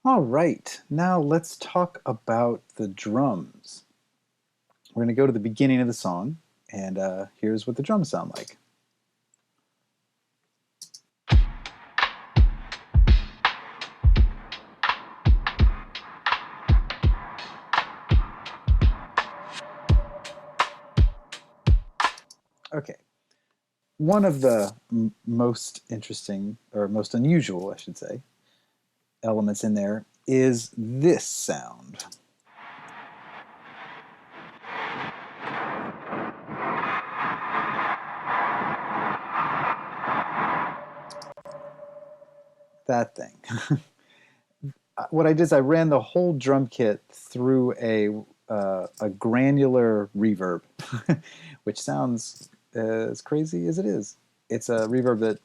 All right, now let's talk about the drums. We're going to go to the beginning of the song, and here's what the drums sound like. Okay, one of the most interesting, or most unusual, I should say, elements in there is this sound. That thing. What I did is I ran the whole drum kit through a granular reverb, which sounds as crazy as it is. It's a reverb that,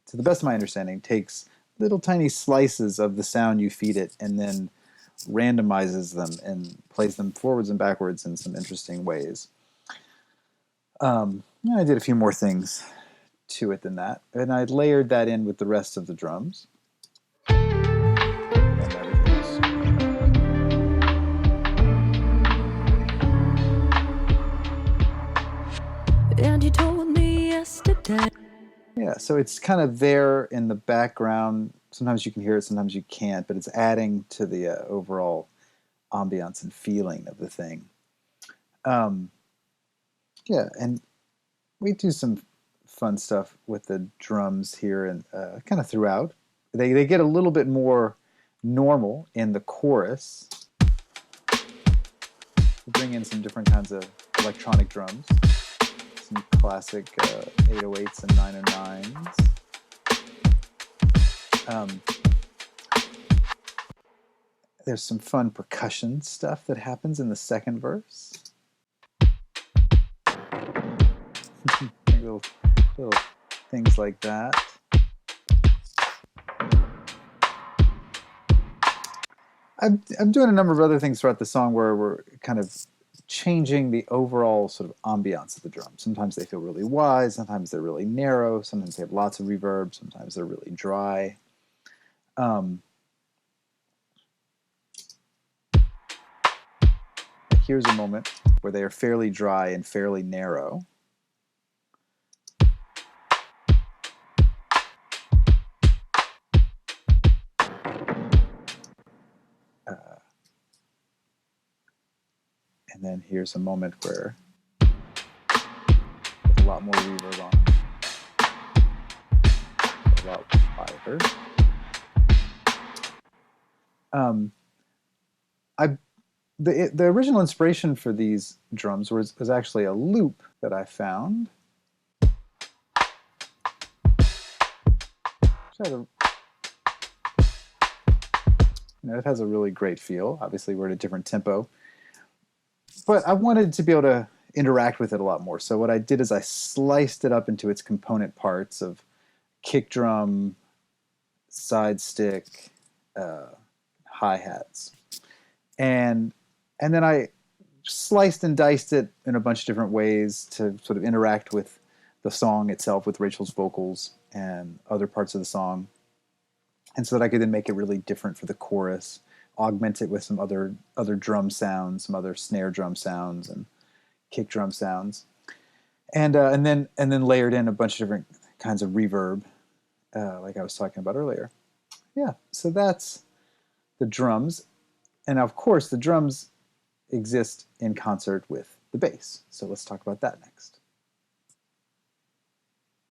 to the best of my understanding, takes little tiny slices of the sound you feed it and then randomizes them and plays them forwards and backwards in some interesting ways. I did a few more things to it than that, and I layered that in with the rest of the drums. And you told me yesterday. Yeah, so it's kind of there in the background. Sometimes you can hear it, sometimes you can't, but it's adding to the overall ambiance and feeling of the thing. Yeah, and we do some fun stuff with the drums here and kind of throughout. They get a little bit more normal in the chorus. We bring in some different kinds of electronic drums, some classic 808s and 909s. There's some fun percussion stuff that happens in the second verse. little things like that. I'm doing a number of other things throughout the song where we're kind of changing the overall sort of ambiance of the drums. Sometimes they feel really wide, sometimes they're really narrow, sometimes they have lots of reverb, sometimes they're really dry. Here's a moment where they are fairly dry and fairly narrow. And then here's a moment where there's a lot more reverb on it. A lot quieter. The original inspiration for these drums was actually a loop that I found. It has a really great feel. Obviously, we're at a different tempo. But I wanted to be able to interact with it a lot more. So what I did is I sliced it up into its component parts of kick drum, side stick, hi-hats. And then I sliced and diced it in a bunch of different ways to sort of interact with the song itself, with Raycheal's vocals and other parts of the song. And so that I could then make it really different for the chorus, augment it with some other drum sounds, some other snare drum sounds and kick drum sounds. And then layered in a bunch of different kinds of reverb, like I was talking about earlier. Yeah, so that's the drums. And of course, the drums exist in concert with the bass. So let's talk about that next.